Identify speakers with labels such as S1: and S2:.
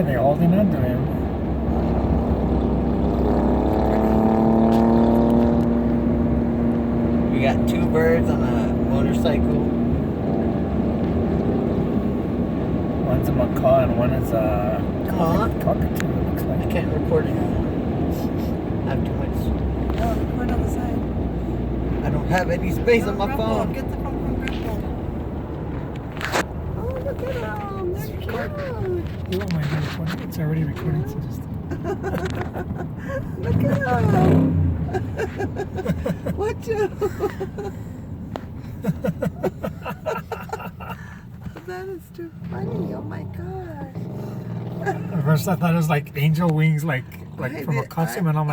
S1: at they holding on to him.
S2: We got two birds on a motorcycle.
S1: One's a macaw and one is a cockatoo, it looks
S2: I
S1: like.
S2: can't record it. I have too much.
S3: Oh, record on the side.
S2: I don't have any space on my
S3: Grandpa,
S2: phone.
S3: get the phone from Grandpa. Oh, look at them. They're cute.
S1: You won't mind me recording? It's already recording, so just...
S3: Look at them. Watch out. That is too funny. Oh my gosh.
S1: At first I thought it was like angel wings, like from a costume, and I'm like,